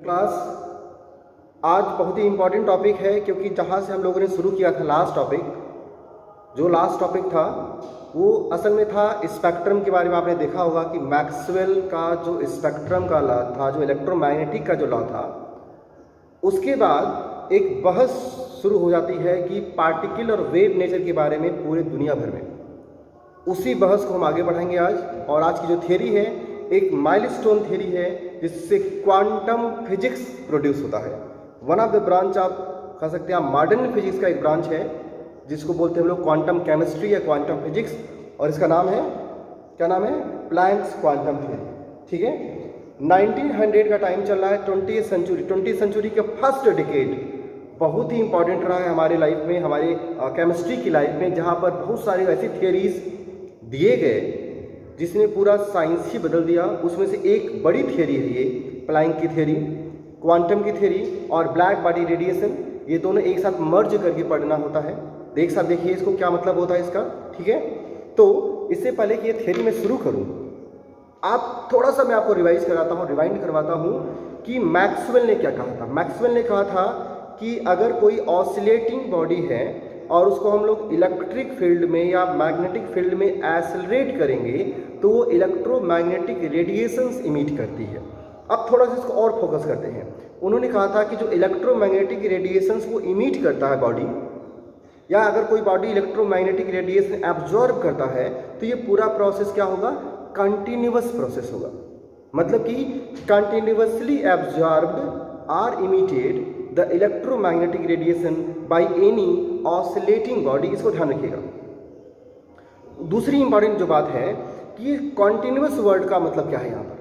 Class आज बहुत ही important topic है, क्योंकि जहाँ से हम लोगों ने शुरू किया था जो लास्ट टॉपिक था वो असल में था स्पेक्ट्रम के बारे में। आपने देखा होगा कि मैक्सवेल का जो स्पेक्ट्रम का लॉ था, जो इलेक्ट्रोमैग्नेटिक का जो लॉ था, उसके बाद एक बहस शुरू हो जाती है कि पार्टिकल और वेव नेचर के बारे में पूरे दुनिया भर में। उसी बहस को हम आगे बढ़ाएंगे आज। और आज की जो थ्योरी है एक माइलस्टोन थ्योरी है, जिससे क्वांटम फिजिक्स प्रोड्यूस होता है। वन ऑफ द ब्रांच आप कह सकते हैं मॉडर्न फिजिक्स का एक ब्रांच है, जिसको बोलते हैं हम लोग क्वांटम केमिस्ट्री या क्वांटम फिजिक्स, और इसका नाम है, क्या नाम है, प्लैंक्स क्वांटम थ्योरी। ठीक है, 1900 का टाइम चल रहा है, 20th सेंचुरी का फर्स्ट डिकेड बहुत ही इंपॉर्टेंट रहा है हमारे लाइफ में, हमारे केमिस्ट्री की लाइफ में, जहाँ पर बहुत सारी ऐसी थियरीज दिए गए जिसने पूरा साइंस ही बदल दिया। उसमें से एक बड़ी थियरी है ये प्लैंक की थियरी, क्वांटम की थियरी और ब्लैक बॉडी रेडिएशन। ये दोनों एक साथ मर्ज करके पढ़ना होता है। तो एक साथ देखिए इसको क्या मतलब होता है इसका। ठीक है, तो इससे पहले कि ये थियरी मैं शुरू करूं, आप थोड़ा सा मैं आपको रिवाइज कराता हूँ, रिवाइंड करवाता हूँ कि मैक्सवेल ने क्या कहा था। मैक्सवेल ने कहा था कि अगर कोई ऑसिलेटिंग बॉडी है और उसको हम लोग इलेक्ट्रिक फील्ड में या मैग्नेटिक फील्ड में एक्सेलरेट करेंगे तो वो इलेक्ट्रोमैग्नेटिक रेडिएशंस इमिट करती है। अब थोड़ा सा इसको और फोकस करते हैं। उन्होंने कहा था कि जो इलेक्ट्रोमैग्नेटिक रेडिएशंस वो इमिट करता है बॉडी, या अगर कोई बॉडी इलेक्ट्रोमैग्नेटिक रेडिएशन एब्जॉर्ब करता है तो ये पूरा प्रोसेस क्या होगा, कंटिन्यूअस प्रोसेस होगा। मतलब कि continuously absorbed or emitted the electromagnetic radiation by any oscillating body. इसको ध्यान रखिएगा। दूसरी इंपॉर्टेंट जो बात है कि कॉन्टिन्यूअस वर्ड का मतलब क्या है यहाँ पर।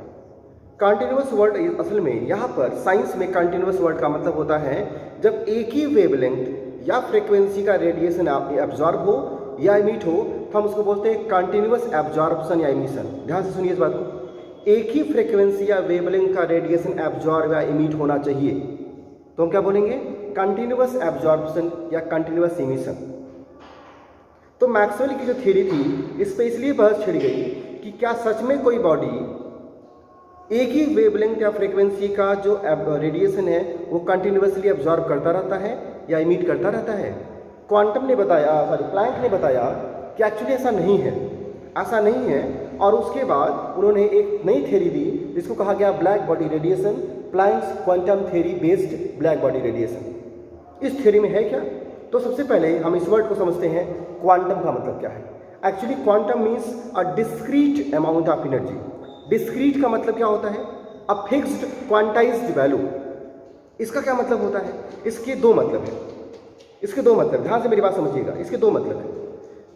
कॉन्टिन्यूअस वर्ड असल में यहाँ पर साइंस में कॉन्टिन्यूअस वर्ड का मतलब होता है जब एक ही वेवलेंथ या फ्रीक्वेंसी का रेडिएशन एब्जॉर्ब हो या इमिट हो, तो हम उसको बोलते हैं कॉन्टिन्यूअस एब्जॉर्प्शन या इमिशन। ध्यान से सुनिए इस बात को, एक ही फ्रीक्वेंसी या वेवलेंथ का रेडिएशन एब्जॉर्ब या इमिट होना चाहिए तो हम क्या बोलेंगे, कंटिन्यूअस एब्जॉर्प्शन या कंटिन्यूअस इमिशन। तो मैक्सवेल की जो थ्योरी थी इस पर इसलिए बहस छिड़ गई कि क्या सच में कोई बॉडी एक ही वेवलेंथ या फ्रीक्वेंसी का जो रेडिएशन है वो कंटिन्यूअसली एब्जॉर्ब करता रहता है या इमिट करता रहता है। क्वांटम ने बताया, प्लैंक ने बताया कि एक्चुअली ऐसा नहीं है, ऐसा नहीं है। और उसके बाद उन्होंने एक नई थ्योरी दी जिसको कहा गया black body radiation, Planck's quantum theory based black body radiation. इस थ्योरी में है क्या, तो सबसे पहले हम इस वर्ड को समझते हैं, क्वांटम का मतलब क्या है। Actually quantum means a discrete amount of energy. Discrete का मतलब क्या होता है, अ फिक्स्ड क्वांटाइज्ड वैल्यू। इसका क्या मतलब होता है, इसके दो मतलब है, इसके दो मतलब, ध्यान से मेरी बात समझिएगा। इसके दो मतलब है।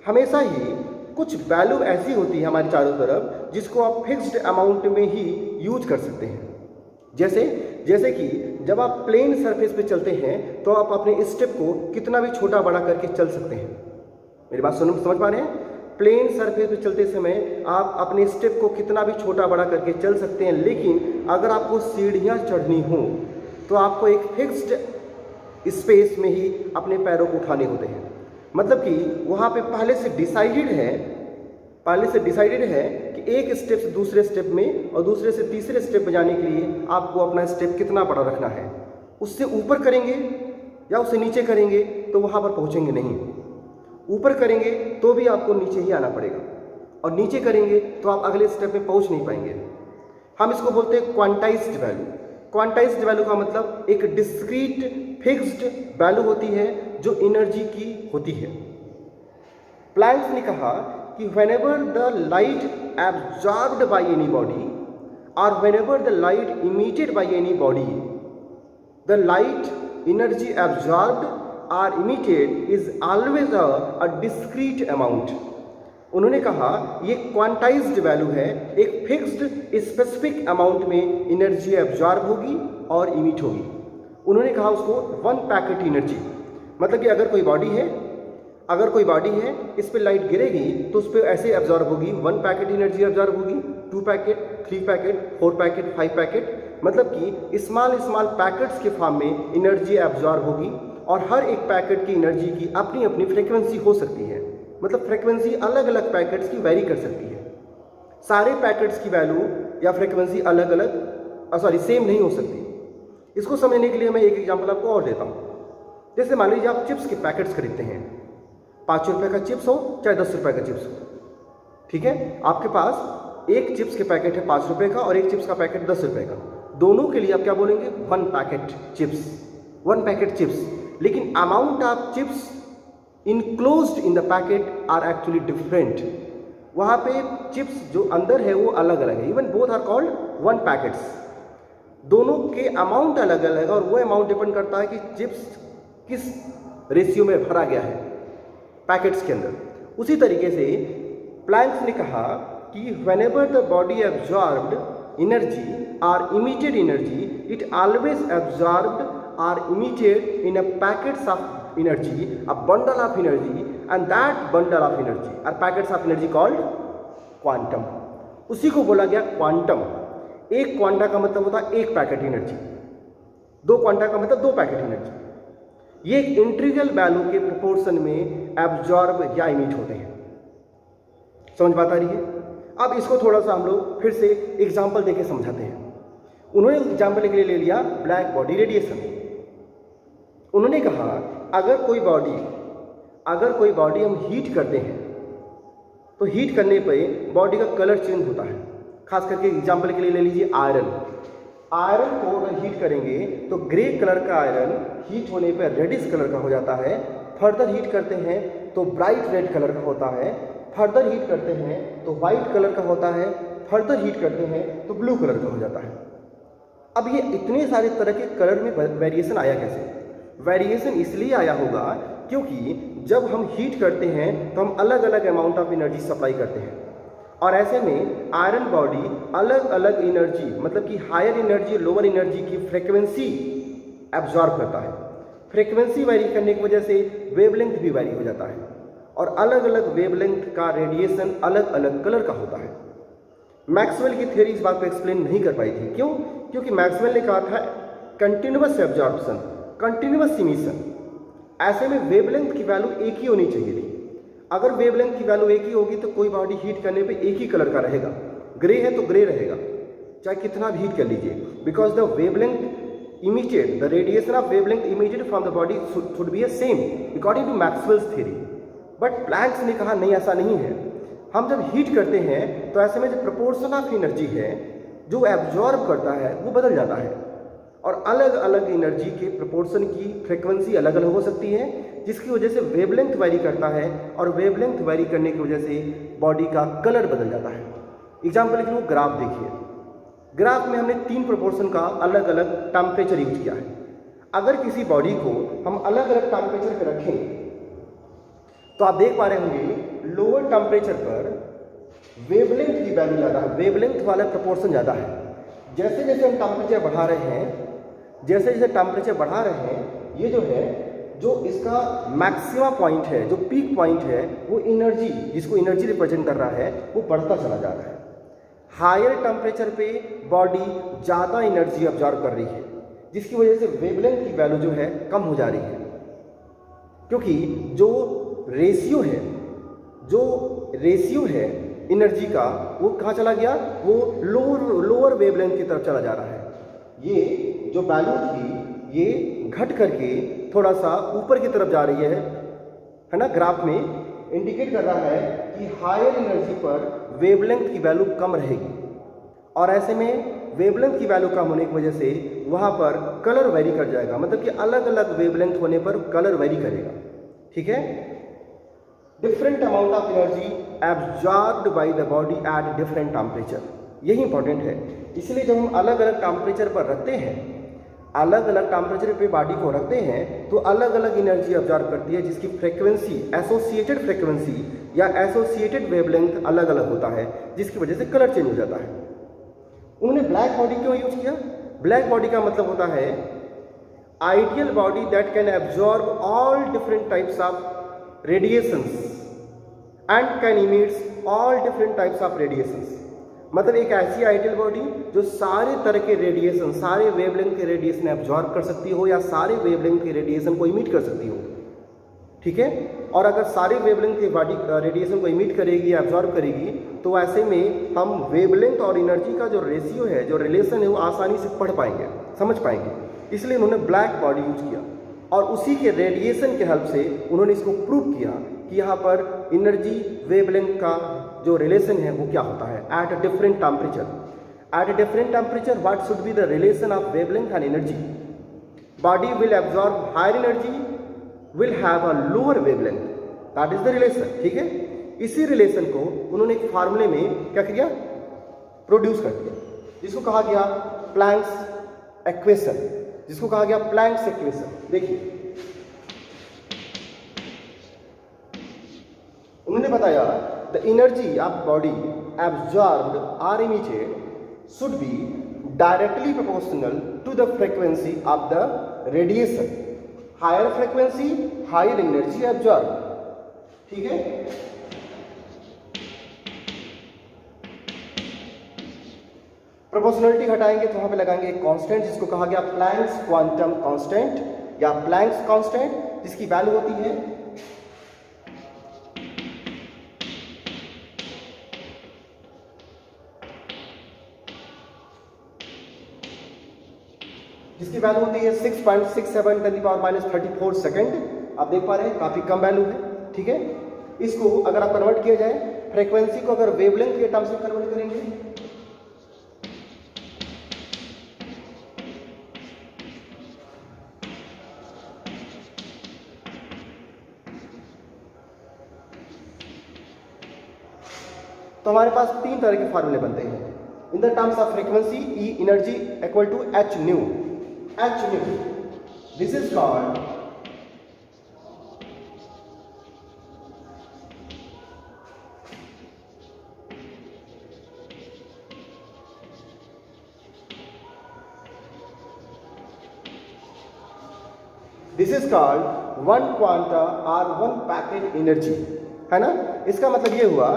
हमेशा ही कुछ वैल्यू ऐसी होती है हमारी चारों तरफ जिसको आप फिक्स्ड अमाउंट में ही यूज कर सकते हैं। जैसे कि जब आप प्लेन सरफेस पे चलते हैं तो आप अपने स्टेप को कितना भी छोटा बड़ा करके चल सकते हैं। मेरी बात समझ पा रहे हैं। प्लेन सरफेस पे चलते समय आप अपने स्टेप को कितना भी छोटा बड़ा करके चल सकते हैं, लेकिन अगर आपको सीढ़ियाँ चढ़नी हो तो आपको एक फिक्स्ड स्पेस में ही अपने पैरों को उठाने होते हैं। मतलब कि वहाँ पे पहले से डिसाइडेड है कि एक स्टेप से दूसरे स्टेप में और दूसरे से तीसरे स्टेप में जाने के लिए आपको अपना स्टेप कितना बड़ा रखना है। उससे ऊपर करेंगे या उससे नीचे करेंगे तो वहाँ पर पहुँचेंगे नहीं। ऊपर करेंगे तो भी आपको नीचे ही आना पड़ेगा, और नीचे करेंगे तो आप अगले स्टेप में पहुँच नहीं पाएंगे। हम इसको बोलते हैं क्वांटाइज्ड वैल्यू। क्वांटाइज्ड वैल्यू का मतलब एक डिस्क्रीट फिक्स्ड वैल्यू होती है जो एनर्जी की होती है। प्लैंक ने कहा कि whenever the light absorbed by any body or whenever the light emitted by any body, the light energy absorbed or emitted is always a discrete amount। उन्होंने कहा ये क्वांटाइज्ड वैल्यू है, एक फिक्स्ड स्पेसिफिक अमाउंट में energy absorb होगी और emit होगी। उन्होंने कहा उसको वन पैकेट एनर्जी। मतलब कि अगर कोई बॉडी है इस पर लाइट गिरेगी तो उस पर ऐसे एब्जॉर्ब होगी, वन पैकेट एनर्जी एब्जॉर्ब होगी, 2 पैकेट, 3 पैकेट, 4 पैकेट, 5 पैकेट। मतलब कि स्मॉल पैकेट्स के फॉर्म में एनर्जी एब्जॉर्ब होगी, और हर एक पैकेट की एनर्जी की अपनी अपनी फ्रीक्वेंसी हो सकती है। मतलब फ्रीक्वेंसी अलग अलग पैकेट्स की वेरी कर सकती है। सारे पैकेट्स की वैल्यू या फ्रीक्वेंसी अलग अलग सेम नहीं हो सकती। इसको समझने के लिए मैं एक एग्जांपल आपको और देता हूँ। जैसे मान लीजिए आप चिप्स के पैकेट्स खरीदते हैं, 5 रुपये का चिप्स हो चाहे 10 रुपये का चिप्स हो, ठीक है। आपके पास एक चिप्स के पैकेट है 5 रुपये का और एक चिप्स का पैकेट 10 रुपये का। दोनों के लिए आप क्या बोलेंगे? 1 पैकेट चिप्स, 1 पैकेट चिप्स। लेकिन amount of chips enclosed in the packet are actually different. वहाँ पे चिप्स जो अंदर है वो अलग अलग है। Even both are called 1 packets. दोनों के अमाउंट अलग अलग है और वो अमाउंट डिपेंड करता है कि चिप्स किस रेशियो में भरा गया है पैकेट्स के अंदर। उसी तरीके से प्लैंक्स ने कहा कि whenever the body absorbed energy और emitted energy, it always absorbed और emitted in a packets of energy, a bundle of energy, and that bundle of energy are packets of energy called quantum. उसी को बोला गया quantum. एक quanta का मतलब होता है 1 पैकेट एनर्जी, 2 क्वांटा का मतलब 2 पैकेट एनर्जी। ये एक इंटीग्रल वैल्यू के प्रोपोर्शन में एब्जॉर्ब या इमिट होते हैं। समझ बात आ रही है? अब इसको थोड़ा सा हम लोग फिर से एग्जाम्पल देके समझाते हैं। उन्होंने एग्जाम्पल के लिए ले लिया ब्लैक बॉडी रेडिएशन। उन्होंने कहा अगर कोई बॉडी हम हीट करते हैं तो हीट करने पे बॉडी का कलर चेंज होता है। खास करके एग्जाम्पल के लिए ले लीजिए आयरन। आयरन को अगर हीट करेंगे तो ग्रे कलर का आयरन हीट होने पर रेडिश कलर का हो जाता है। फर्दर हीट करते हैं तो ब्राइट रेड कलर का होता है। फर्दर हीट करते हैं तो वाइट कलर का होता है। फर्दर हीट करते हैं तो ब्लू कलर का हो जाता है। अब ये इतने सारे तरह के कलर में वेरिएशन आया कैसे? वेरिएशन इसलिए आया होगा क्योंकि जब हम हीट करते हैं तो हम अलग अलग अमाउंट ऑफ एनर्जी सप्लाई करते हैं और ऐसे में आयरन बॉडी अलग अलग एनर्जी, मतलब कि हायर एनर्जी लोअर एनर्जी की फ्रीक्वेंसी एब्जॉर्ब करता है। फ्रीक्वेंसी वेरी करने की वजह से वेवलेंथ भी वेरी हो जाता है और अलग अलग वेवलेंथ का रेडिएशन अलग अलग कलर का होता है। मैक्सवेल की थ्योरी इस बात को एक्सप्लेन नहीं कर पाई थी। क्यों? क्योंकि मैक्सवेल ने कहा था कंटिन्यूअस एब्जॉर्प्शन, कंटिन्यूअस इमिशन। ऐसे में वेवलेंथ की वैल्यू एक ही होनी चाहिए थी। अगर वेवलेंथ की वैल्यू एक ही होगी तो कोई बॉडी हीट करने पे एक ही कलर का रहेगा। ग्रे है तो ग्रे रहेगा, चाहे कितना भी हीट कर लीजिए, because the wavelength emitted, the radiation of wavelength emitted from the body should be same according to Maxwell's theory. But Planck's ने कहा नहीं, ऐसा नहीं है। हम जब हीट करते हैं तो ऐसे में जो प्रोपोर्शन ऑफ एनर्जी है जो एब्जॉर्ब करता है वो बदल जाता है और अलग अलग एनर्जी के प्रोपोर्शन की फ्रीक्वेंसी अलग अलग हो सकती है, जिसकी वजह से वेवलेंथ वेरी करता है और वेवलेंथ वेरी करने की वजह से बॉडी का कलर बदल जाता है। एग्जाम्पल के लिए ग्राफ देखिए। ग्राफ में हमने 3 प्रोपोर्शन का अलग अलग टेम्परेचर यूज किया है। अगर किसी बॉडी को हम अलग अलग टेम्परेचर पर रखें तो आप देख पा रहे होंगे लोअर टेम्परेचर पर वेवलेंथ की वैल्यू ज़्यादा है, वेवलेंथ वाला प्रोपोर्शन ज़्यादा है। जैसे जैसे हम टेम्परेचर बढ़ा रहे हैं, जैसे जैसे टेम्परेचर बढ़ा रहे हैं, ये जो है, जो इसका मैक्सिमा पॉइंट है, जो पीक पॉइंट है, वो एनर्जी, जिसको एनर्जी रिप्रेजेंट कर रहा है, वो बढ़ता चला जा रहा है। हायर टेम्परेचर पे बॉडी ज़्यादा एनर्जी ऑब्जॉर्व कर रही है, जिसकी वजह से वेवलेंथ की वैल्यू जो है कम हो जा रही है, क्योंकि जो रेशियो है एनर्जी का वो कहाँ चला गया? वो लोअर वेवलेंथ की तरफ चला जा रहा है। ये जो वैल्यू थी ये घट करके थोड़ा सा ऊपर की तरफ जा रही है ना। ग्राफ में इंडिकेट कर रहा है कि हायर एनर्जी पर वेवलेंथ की वैल्यू कम रहेगी और ऐसे में वेवलेंथ की वैल्यू कम होने की वजह से वहाँ पर कलर वेरी कर जाएगा, मतलब कि अलग अलग वेवलेंथ होने पर कलर वेरी करेगा। ठीक है? Different amount of energy absorbed by the body at different temperature, यही इंपॉर्टेंट है। इसलिए जब हम अलग अलग टेम्परेचर पर रखते हैं, अलग अलग टेम्परेचर पे बॉडी को रखते हैं तो अलग अलग एनर्जी ऑब्जॉर्व करती है, जिसकी फ्रीक्वेंसी, एसोसिएटेड फ्रीक्वेंसी या एसोसिएटेड वेवलेंथ अलग अलग होता है, जिसकी वजह से कलर चेंज हो जाता है। उन्होंने ब्लैक बॉडी क्यों यूज किया? ब्लैक बॉडी का मतलब होता है ideal body that can absorb all different types of radiations and can emits all different types of radiations. मतलब एक ऐसी आइडियल बॉडी जो सारे तरह के रेडिएशन, सारे वेवलेंथ के रेडिएशन एब्जॉर्ब कर सकती हो या सारे वेवलेंथ के रेडिएशन को इमिट कर सकती हो। ठीक है? और अगर सारे वेवलेंथ के बॉडी रेडिएशन को इमिट करेगी, एब्जॉर्ब करेगी, तो ऐसे में हम वेवलेंथ और एनर्जी का जो रेशियो है, जो रिलेशन है, वो आसानी से पढ़ पाएंगे, समझ पाएंगे। इसलिए उन्होंने ब्लैक बॉडी यूज किया और उसी के रेडिएशन के हेल्प से उन्होंने इसको प्रूव किया कि यहाँ पर एनर्जी वेवलेंथ का जो रिलेशन है वो क्या होता है at a different temperature. At a different temperature, what should be the relation of wavelength and energy? Body will absorb higher energy, will have a lower wavelength. That is the relation. ठीक है, इसी relation को उन्होंने एक फार्मूले में क्या किया, प्रोड्यूस कर दिया, जिसको कहा गया प्लैंक्स इक्वेशन, जिसको कहा गया प्लैंक्स इक्वेशन। देखिए उन्होंने बताया the energy of body absorbed और emitted should be directly proportional to the frequency of the radiation. Higher frequency, higher energy absorbed. ठीक है, प्रोपोर्शनलिटी हटाएंगे तो वहां पे लगाएंगे एक कांस्टेंट जिसको कहा गया प्लैंक्स क्वांटम कांस्टेंट या प्लैंक्स कांस्टेंट, जिसकी वैल्यू होती है जिसकी वैल्यू होती है 6.67 10⁻⁻34 सेकंड। आप देख पा रहे हैं काफी कम वैल्यू है। ठीक है, इसको अगर आप कन्वर्ट किया जाए फ्रीक्वेंसी को अगर वेवलेंथ के टर्म्स में कन्वर्ट करेंगे तो हमारे पास तीन तरह के फार्मूले बनते हैं। In the terms of frequency E energy equal to h nu. H nu this is called one quanta और वन पैकेट एनर्जी, है ना। इसका मतलब ये हुआ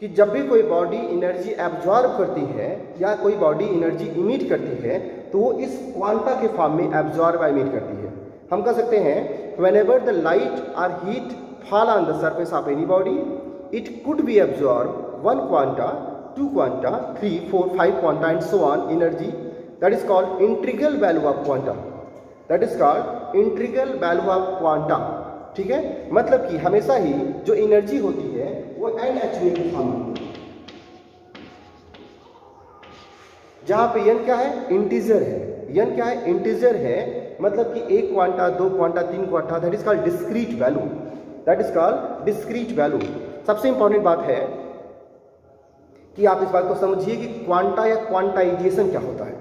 कि जब भी कोई बॉडी एनर्जी एब्जॉर्ब करती है या कोई बॉडी एनर्जी इमिट करती है तो वो इस क्वांटा के फॉर्म में एब्जॉर्ब इमिट करती है। हम कह सकते हैं व्हेनेवर द लाइट और heat fall on the surface of any body it could be absorb one quanta, two quanta, 3, 4, 5 quanta and so on energy. That is called integral value of quanta. That is called integral value of quanta. ठीक है, मतलब कि हमेशा ही जो energy होती है वो N H new के फॉर्म में, जहां पे एन क्या है, इंटीजर है। एन क्या है, इंटीजर है, मतलब कि एक क्वांटा, दो क्वांटा, तीन quanta, that is called discrete value. That is called discrete value. सबसे इंपॉर्टेंट बात है कि आप इस बात को समझिए कि क्वांटा या क्वांटाइजेशन क्या होता है।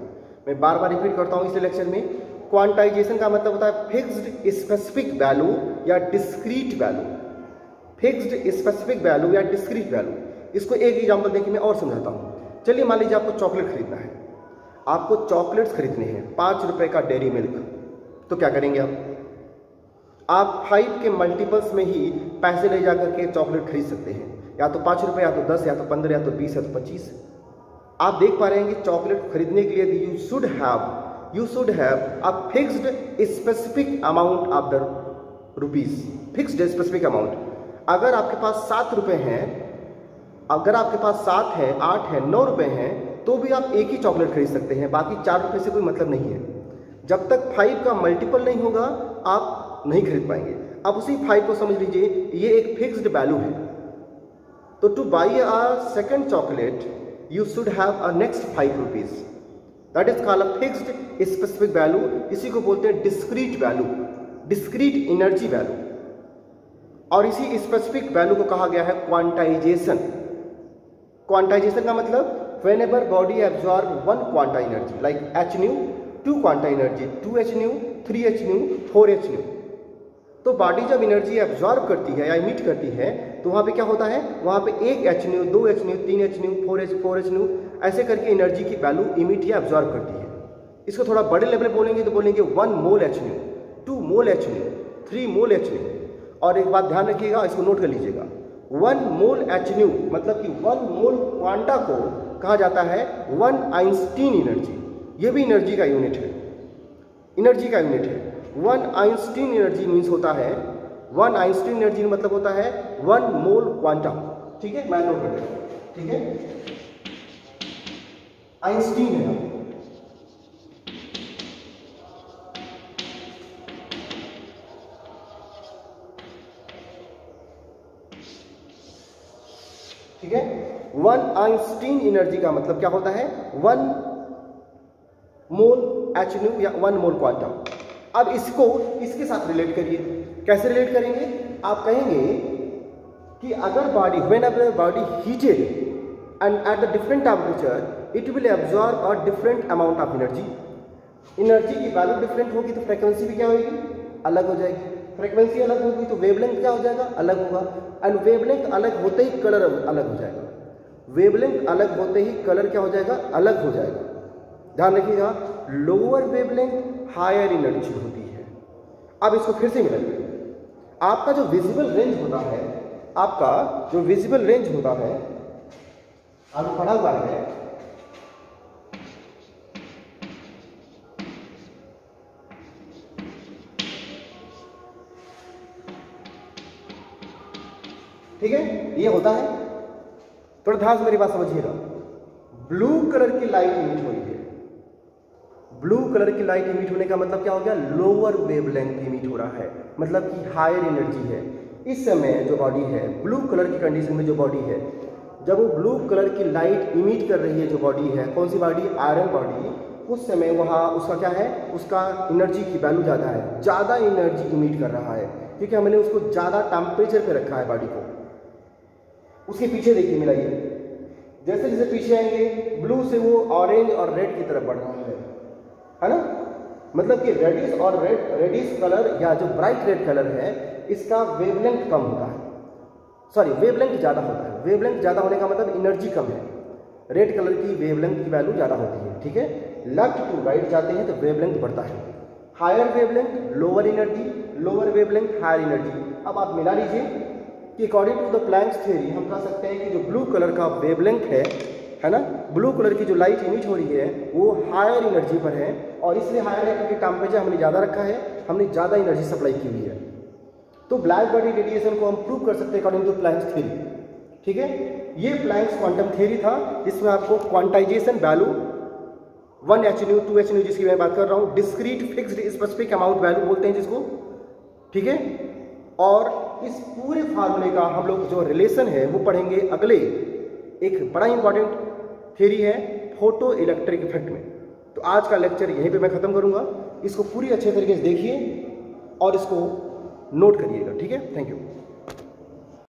मैं बार बार रिपीट करता हूं इस लेक्चर में। क्वांटाइजेशन का मतलब होता है फिक्स्ड स्पेसिफिक वैल्यू या discrete value. Fixed specific value या डिस्क्रीट वैल्यू। इसको एक एग्जांपल देखिए, मैं और समझाता हूं। चलिए मान लीजिए आपको चॉकलेट खरीदना है, आपको चॉकलेट्स खरीदने हैं 5 रुपए का डेयरी मिल्क, तो क्या करेंगे आप 5 के मल्टीपल्स में ही पैसे ले जाकर के चॉकलेट खरीद सकते हैं, या तो 5 रुपए, या तो 10, या तो 15, या तो 20, या तो 25। आप देख पा रहे हैं कि चॉकलेट खरीदने के लिए you should have a fixed specific amount of the rupees, fixed specific amount। अगर आपके पास 7 रुपए हैं, अगर आपके पास 7 है, 8 है, 9 रुपए हैं, तो भी आप एक ही चॉकलेट खरीद सकते हैं, बाकी 4 रुपए से कोई मतलब नहीं है। जब तक 5 का मल्टीपल नहीं होगा आप नहीं खरीद पाएंगे। अब उसी 5 को समझ लीजिए, ये एक फिक्स्ड वैल्यू है। तो two by a second chocolate you should have a next 5 rupees. That is called a fixed specific value. इसी को बोलते हैं discrete value, discrete energy value. और इसी स्पेसिफिक वैल्यू को कहा गया है क्वांटाइजेशन। क्वांटाइजेशन का मतलब whenever body absorb one quanta energy like H new, 2 quanta energy, 2h new, 3h new, 4h new. तो बॉडी जब एनर्जी एब्जॉर्ब करती है या इमिट करती है तो वहाँ पे क्या होता है, वहाँ पे 1h new, 2h new, 3h new, 4h new, ऐसे करके एनर्जी की वैल्यू इमिट या एब्जॉर्ब करती है। इसको थोड़ा बड़े लेवल पे बोलेंगे तो बोलेंगे 1 मोल h न्यू, 2 मोल h न्यू, 3 मोल h न्यू। और एक बात ध्यान रखिएगा, इसको नोट कर लीजिएगा, 1 मोल h न्यू मतलब कि 1 मोल क्वांटा को कहा जाता है 1 आइंस्टीन एनर्जी। ये भी एनर्जी का यूनिट है, एनर्जी का यूनिट है। 1 आइंस्टीन एनर्जी मीन्स होता है, 1 आइंस्टीन एनर्जी मतलब होता है 1 मोल क्वांटा। ठीक है, मैं नोट कर देता हूं। ठीक है, आइंस्टीन है, ठीक है। 1 आइंस्टीन एनर्जी का मतलब क्या होता है, 1 मोल hν या 1 मोल क्वांटम। अब इसको इसके साथ रिलेट करिए, कैसे रिलेट करेंगे, आप कहेंगे कि अगर body, when ever body heated and at the different temperature it will absorb a different amount of energy. Energy की वैल्यू डिफरेंट होगी तो फ्रीक्वेंसी भी क्या होगी, अलग हो जाएगी। फ्रीक्वेंसी अलग होगी तो वेवलेंथ क्या हो जाएगा, अलग होगा। एंड वेवलेंथ अलग होते ही कलर अलग हो जाएगा। वेवलेंथ अलग होते ही कलर क्या हो जाएगा, अलग हो जाएगा। ध्यान रखिएगा, लोअर वेवलेंथ हायर एनर्जी होती है। अब इसको फिर से मिलाइए, आपका जो विजिबल रेंज होता है, आपका जो विजिबल रेंज होता है, आपको पढ़ा हुआ है, ठीक है, ये होता है। थोड़ा ध्यान से मेरी बात समझिएगा। ब्लू कलर की लाइट इमिट हो रही है, ब्लू कलर की लाइट इमिट होने का मतलब क्या हो गया, लोअर वेवलेंथ इमिट हो रहा है, मतलब कि हायर एनर्जी है। इस समय जो बॉडी है, ब्लू कलर की कंडीशन में जो बॉडी है, जब वो ब्लू कलर की लाइट इमिट कर रही है, जो बॉडी है, कौन सी बॉडी, आयरन बॉडी, उस समय वहाँ उसका क्या है, उसका एनर्जी की वैल्यू ज़्यादा है, ज़्यादा एनर्जी इमिट कर रहा है, क्योंकि हमने उसको ज़्यादा टेम्परेचर पे रखा है बॉडी को। उसके पीछे देखिए, मिलाइए, जैसे जैसे पीछे आएंगे ब्लू से वो ऑरेंज और रेड की तरफ बढ़ रहा है ना, मतलब कि रेडिश और रेडिश कलर या जो ब्राइट रेड कलर है, इसका वेवलेंथ कम होता है, सॉरी वेवलेंथ ज़्यादा होता है। वेवलेंथ ज़्यादा होने का मतलब एनर्जी कम है। रेड कलर की वेवलेंथ की वैल्यू ज़्यादा होती है, ठीक है। लेफ्ट टू राइट जाते हैं तो वेवलेंथ बढ़ता है, higher wavelength lower energy, lower wavelength higher energy. अब आप मिला लीजिए कि according to the Planck's theory हम कह सकते हैं कि जो ब्लू कलर का वेवलेंथ है ना, ब्लू कलर की जो लाइट इमिट हो रही है वो हायर एनर्जी पर है, और इसलिए हायर है क्योंकि टेम्परेचर हमने ज़्यादा रखा है, हमने ज़्यादा एनर्जी सप्लाई की हुई है। तो ब्लैक बॉडी रेडिएशन को हम प्रूव कर सकते हैं अकॉर्डिंग टू प्लैंक्स थ्योरी, ठीक है। ये प्लैंक्स क्वांटम थ्योरी था, जिसमें आपको क्वांटाइजेशन वैल्यू 1 hν 2 hν जिसकी मैं बात कर रहा हूँ, discrete fixed specific amount value बोलते हैं जिसको, ठीक है। और इस पूरे फार्मूले का हम लोग जो रिलेशन है वो पढ़ेंगे अगले, एक बड़ा इंपॉर्टेंट थ्योरी है फोटो इलेक्ट्रिक इफेक्ट में। तो आज का लेक्चर यहीं पे मैं ख़त्म करूँगा, इसको पूरी अच्छे तरीके से देखिए और इसको नोट करिएगा, ठीक है। Thank you.